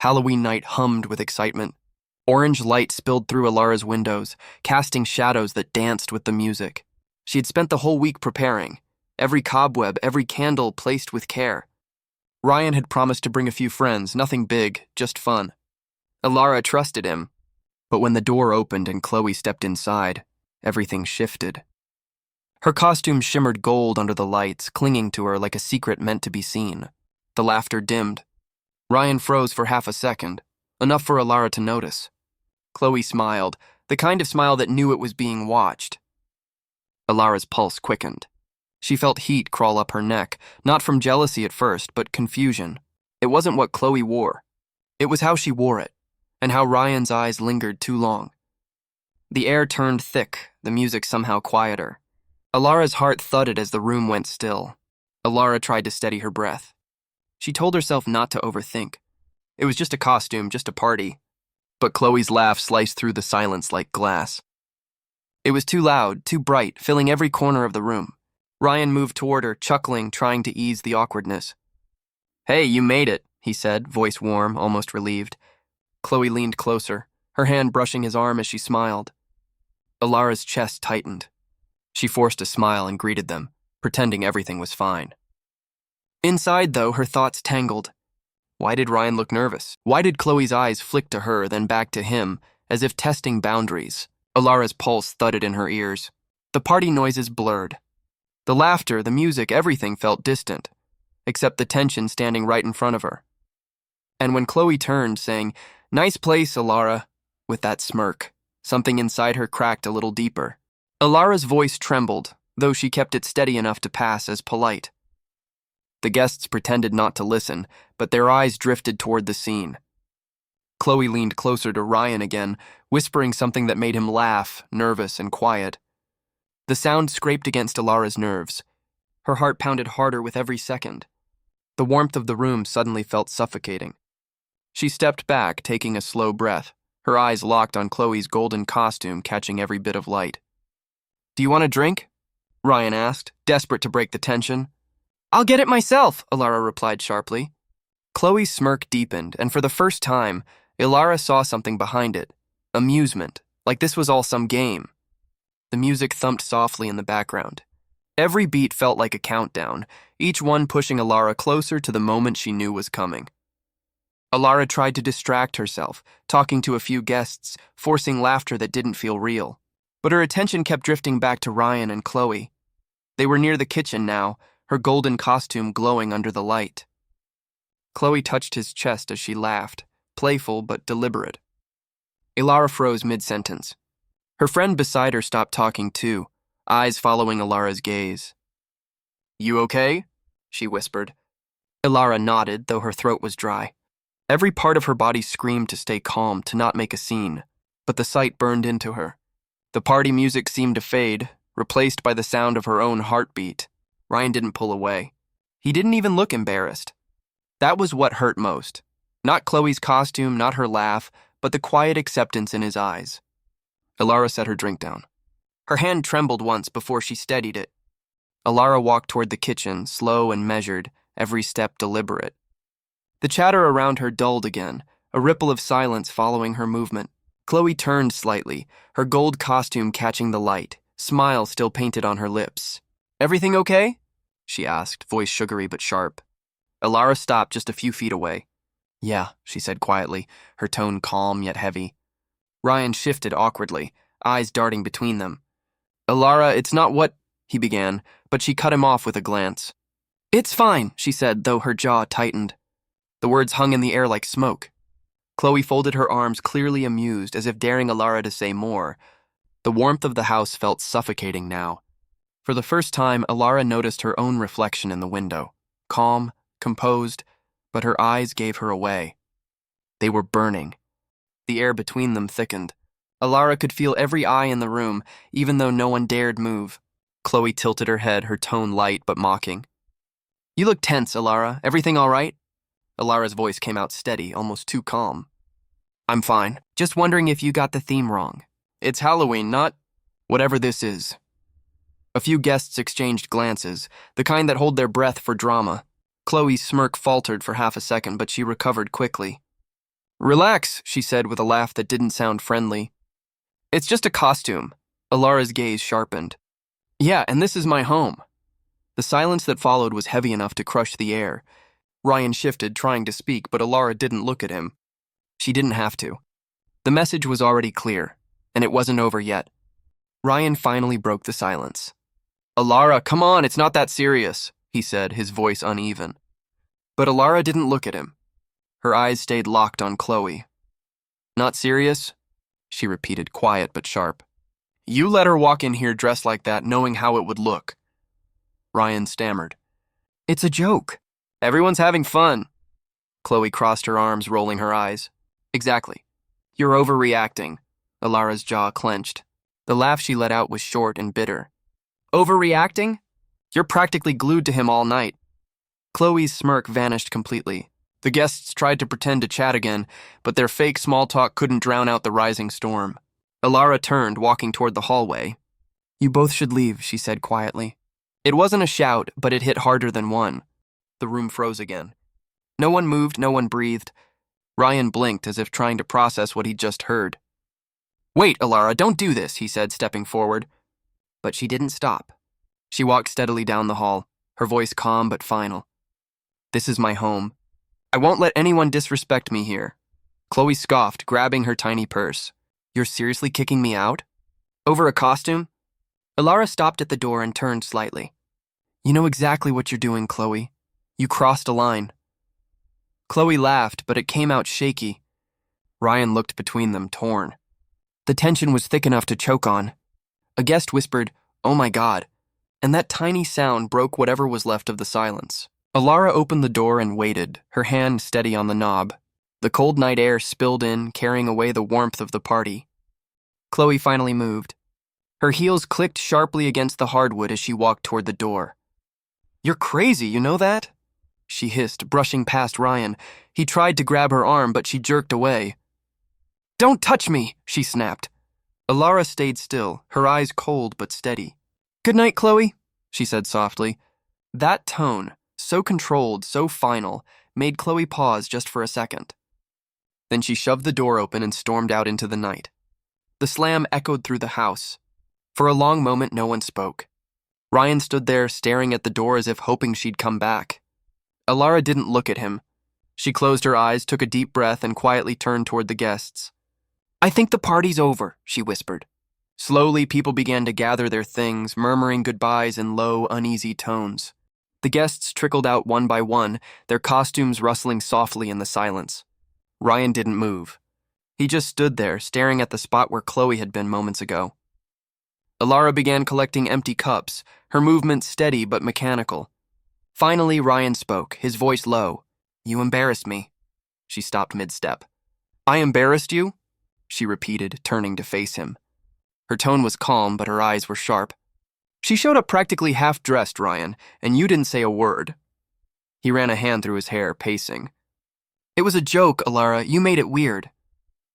Halloween night hummed with excitement. Orange light spilled through Elara's windows, casting shadows that danced with the music. She had spent the whole week preparing, every cobweb, every candle placed with care. Ryan had promised to bring a few friends, nothing big, just fun. Elara trusted him, but when the door opened and Chloe stepped inside, everything shifted. Her costume shimmered gold under the lights, clinging to her like a secret meant to be seen. The laughter dimmed. Ryan froze for half a second, enough for Elara to notice. Chloe smiled, the kind of smile that knew it was being watched. Elara's pulse quickened. She felt heat crawl up her neck, not from jealousy at first, but confusion. It wasn't what Chloe wore. It was how she wore it, and how Ryan's eyes lingered too long. The air turned thick, the music somehow quieter. Elara's heart thudded as the room went still. Elara tried to steady her breath. She told herself not to overthink. It was just a costume, just a party. But Chloe's laugh sliced through the silence like glass. It was too loud, too bright, filling every corner of the room. Ryan moved toward her, chuckling, trying to ease the awkwardness. "Hey, you made it," he said, voice warm, almost relieved. Chloe leaned closer, her hand brushing his arm as she smiled. Elara's chest tightened. She forced a smile and greeted them, pretending everything was fine. Inside, though, her thoughts tangled. Why did Ryan look nervous? Why did Chloe's eyes flick to her, then back to him, as if testing boundaries? Elara's pulse thudded in her ears. The party noises blurred. The laughter, the music, everything felt distant, except the tension standing right in front of her. And when Chloe turned, saying, "Nice place, Elara," with that smirk, something inside her cracked a little deeper. Elara's voice trembled, though she kept it steady enough to pass as polite. The guests pretended not to listen, but their eyes drifted toward the scene. Chloe leaned closer to Ryan again, whispering something that made him laugh, nervous and quiet. The sound scraped against Elara's nerves. Her heart pounded harder with every second. The warmth of the room suddenly felt suffocating. She stepped back, taking a slow breath, her eyes locked on Chloe's golden costume, catching every bit of light. "Do you want a drink?" Ryan asked, desperate to break the tension. "I'll get it myself," Elara replied sharply. Chloe's smirk deepened, and for the first time, Elara saw something behind it. Amusement, like this was all some game. The music thumped softly in the background. Every beat felt like a countdown, each one pushing Elara closer to the moment she knew was coming. Elara tried to distract herself, talking to a few guests, forcing laughter that didn't feel real. But her attention kept drifting back to Ryan and Chloe. They were near the kitchen now, her golden costume glowing under the light. Chloe touched his chest as she laughed, playful but deliberate. Elara froze mid-sentence. Her friend beside her stopped talking too, eyes following Elara's gaze. "You okay?" she whispered. Elara nodded, though her throat was dry. Every part of her body screamed to stay calm, to not make a scene, but the sight burned into her. The party music seemed to fade, replaced by the sound of her own heartbeat. Ryan didn't pull away. He didn't even look embarrassed. That was what hurt most. Not Chloe's costume, not her laugh, but the quiet acceptance in his eyes. Elara set her drink down. Her hand trembled once before she steadied it. Elara walked toward the kitchen, slow and measured, every step deliberate. The chatter around her dulled again, a ripple of silence following her movement. Chloe turned slightly, her gold costume catching the light, smile still painted on her lips. "Everything okay?" she asked, voice sugary but sharp. Elara stopped just a few feet away. "Yeah," she said quietly, her tone calm yet heavy. Ryan shifted awkwardly, eyes darting between them. "Elara, it's not what—" he began, but she cut him off with a glance. "It's fine," she said, though her jaw tightened. The words hung in the air like smoke. Chloe folded her arms, clearly amused, as if daring Elara to say more. The warmth of the house felt suffocating now. For the first time, Elara noticed her own reflection in the window. Calm, composed, but her eyes gave her away. They were burning. The air between them thickened. Elara could feel every eye in the room, even though no one dared move. Chloe tilted her head, her tone light but mocking. "You look tense, Elara. Everything all right?" Elara's voice came out steady, almost too calm. "I'm fine. Just wondering if you got the theme wrong. It's Halloween, not whatever this is." A few guests exchanged glances, the kind that hold their breath for drama. Chloe's smirk faltered for half a second, but she recovered quickly. Relax, she said with a laugh that didn't sound friendly. It's just a costume. Elara's gaze sharpened. Yeah, and this is my home. The silence that followed was heavy enough to crush the air. Ryan shifted, trying to speak, but Elara didn't look at him. She didn't have to. The message was already clear, and it wasn't over yet. Ryan finally broke the silence. Elara, come on, it's not that serious, he said, his voice uneven. But Elara didn't look at him. Her eyes stayed locked on Chloe. Not serious? She repeated, quiet but sharp. You let her walk in here dressed like that, knowing how it would look. Ryan stammered. It's a joke. Everyone's having fun. Chloe crossed her arms, rolling her eyes. Exactly. You're overreacting. Elara's jaw clenched. The laugh she let out was short and bitter. Overreacting? You're practically glued to him all night. Chloe's smirk vanished completely. The guests tried to pretend to chat again, but their fake small talk couldn't drown out the rising storm. Elara turned, walking toward the hallway. You both should leave, she said quietly. It wasn't a shout, but it hit harder than one. The room froze again. No one moved, no one breathed. Ryan blinked as if trying to process what he'd just heard. Wait, Elara, don't do this, he said, stepping forward. But she didn't stop. She walked steadily down the hall, her voice calm but final. This is my home. I won't let anyone disrespect me here. Chloe scoffed, grabbing her tiny purse. You're seriously kicking me out? Over a costume? Elara stopped at the door and turned slightly. You know exactly what you're doing, Chloe. You crossed a line. Chloe laughed, but it came out shaky. Ryan looked between them, torn. The tension was thick enough to choke on. A guest whispered, "Oh my God," and that tiny sound broke whatever was left of the silence. Elara opened the door and waited, her hand steady on the knob. The cold night air spilled in, carrying away the warmth of the party. Chloe finally moved. Her heels clicked sharply against the hardwood as she walked toward the door. You're crazy, you know that? She hissed, brushing past Ryan. He tried to grab her arm, but she jerked away. Don't touch me, she snapped. Elara stayed still, her eyes cold but steady. Good night, Chloe, she said softly. That tone, so controlled, so final, made Chloe pause just for a second. Then she shoved the door open and stormed out into the night. The slam echoed through the house. For a long moment, no one spoke. Ryan stood there, staring at the door as if hoping she'd come back. Elara didn't look at him. She closed her eyes, took a deep breath, and quietly turned toward the guests. I think the party's over, she whispered. Slowly, people began to gather their things, murmuring goodbyes in low, uneasy tones. The guests trickled out one by one, their costumes rustling softly in the silence. Ryan didn't move. He just stood there, staring at the spot where Chloe had been moments ago. Elara began collecting empty cups, her movements steady but mechanical. Finally, Ryan spoke, his voice low. You embarrassed me. She stopped mid-step. I embarrassed you? She repeated, turning to face him. Her tone was calm, but her eyes were sharp. She showed up practically half-dressed, Ryan, and you didn't say a word. He ran a hand through his hair, pacing. It was a joke, Elara. You made it weird.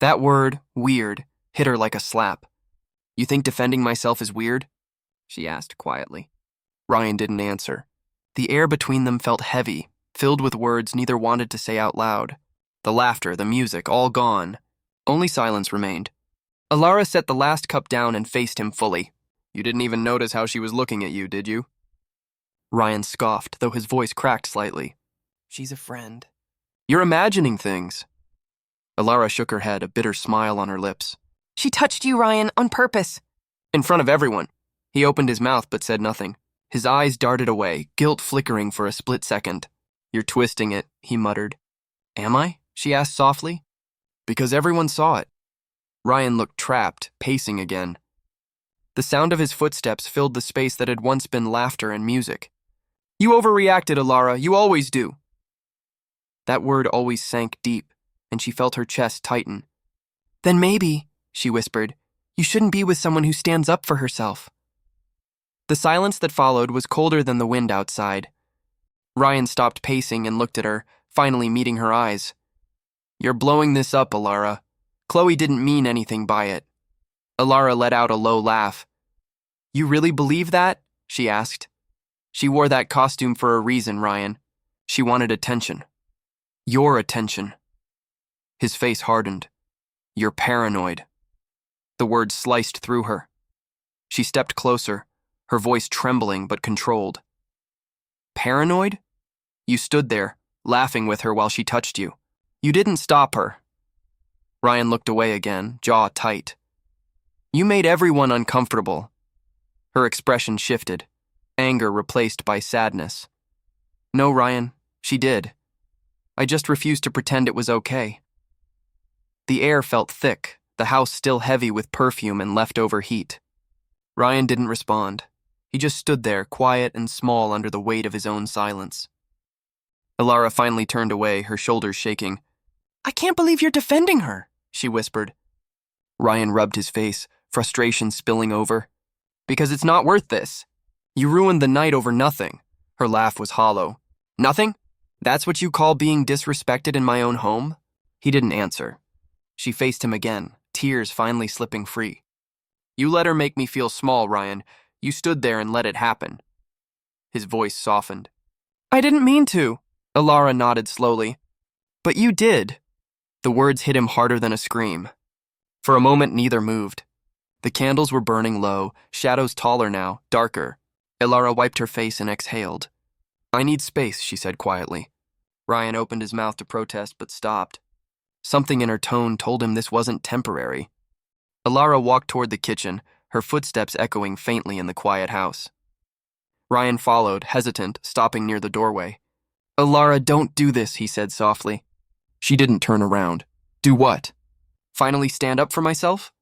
That word, weird, hit her like a slap. You think defending myself is weird? She asked quietly. Ryan didn't answer. The air between them felt heavy, filled with words neither wanted to say out loud. The laughter, the music, all gone. Only silence remained. Elara set the last cup down and faced him fully. You didn't even notice how she was looking at you, did you? Ryan scoffed, though his voice cracked slightly. She's a friend. You're imagining things. Elara shook her head, a bitter smile on her lips. She touched you, Ryan, on purpose. In front of everyone. He opened his mouth but said nothing. His eyes darted away, guilt flickering for a split second. You're twisting it, he muttered. Am I? She asked softly. Because everyone saw it. Ryan looked trapped, pacing again. The sound of his footsteps filled the space that had once been laughter and music. You overreacted, Elara. You always do. That word always sank deep, and she felt her chest tighten. Then maybe, she whispered, you shouldn't be with someone who stands up for herself. The silence that followed was colder than the wind outside. Ryan stopped pacing and looked at her, finally meeting her eyes. You're blowing this up, Elara. Chloe didn't mean anything by it. Elara let out a low laugh. You really believe that? She asked. She wore that costume for a reason, Ryan. She wanted attention. Your attention. His face hardened. "You're paranoid." The words sliced through her. She stepped closer, her voice trembling but controlled. "Paranoid? You stood there, laughing with her while she touched you. You didn't stop her." Ryan looked away again, jaw tight. "You made everyone uncomfortable." Her expression shifted, anger replaced by sadness. "No, Ryan, she did. I just refused to pretend it was okay." The air felt thick, the house still heavy with perfume and leftover heat. Ryan didn't respond. He just stood there, quiet and small under the weight of his own silence. Elara finally turned away, her shoulders shaking. "I can't believe you're defending her," she whispered. Ryan rubbed his face, frustration spilling over. "Because it's not worth this. You ruined the night over nothing." Her laugh was hollow. "Nothing? That's what you call being disrespected in my own home?" He didn't answer. She faced him again, tears finally slipping free. "You let her make me feel small, Ryan. You stood there and let it happen." His voice softened. "I didn't mean to." Elara nodded slowly. "But you did." The words hit him harder than a scream. For a moment, neither moved. The candles were burning low, shadows taller now, darker. Elara wiped her face and exhaled. "I need space," she said quietly. Ryan opened his mouth to protest but stopped. Something in her tone told him this wasn't temporary. Elara walked toward the kitchen, her footsteps echoing faintly in the quiet house. Ryan followed, hesitant, stopping near the doorway. "Elara, don't do this," he said softly. She didn't turn around. "Do what? Finally stand up for myself?"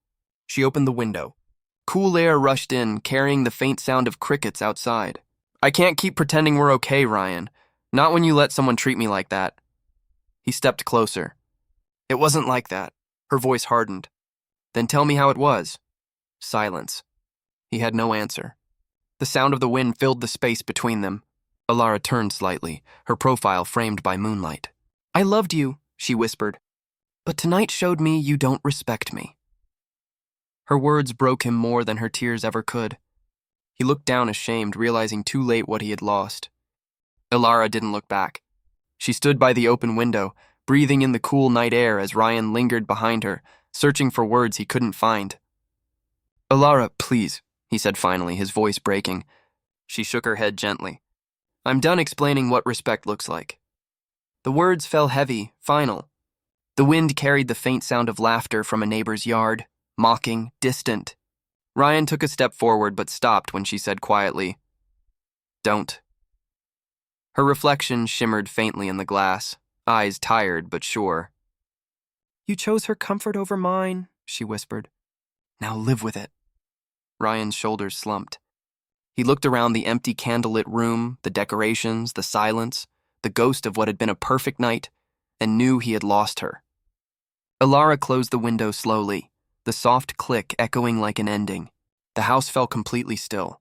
She opened the window. Cool air rushed in, carrying the faint sound of crickets outside. "I can't keep pretending we're okay, Ryan. Not when you let someone treat me like that." He stepped closer. "It wasn't like that." Her voice hardened. "Then tell me how it was." Silence. He had no answer. The sound of the wind filled the space between them. Elara turned slightly, her profile framed by moonlight. "I loved you," she whispered. "But tonight showed me you don't respect me." Her words broke him more than her tears ever could. He looked down ashamed, realizing too late what he had lost. Elara didn't look back. She stood by the open window, breathing in the cool night air as Ryan lingered behind her, searching for words he couldn't find. "Elara, please," he said finally, his voice breaking. She shook her head gently. "I'm done explaining what respect looks like." The words fell heavy, final. The wind carried the faint sound of laughter from a neighbor's yard, mocking, distant. Ryan took a step forward but stopped when she said quietly, "Don't." Her reflection shimmered faintly in the glass, eyes tired but sure. "You chose her comfort over mine," she whispered. "Now live with it." Ryan's shoulders slumped. He looked around the empty candlelit room, the decorations, the silence, the ghost of what had been a perfect night, and knew he had lost her. Elara closed the window slowly, the soft click echoing like an ending. The house fell completely still.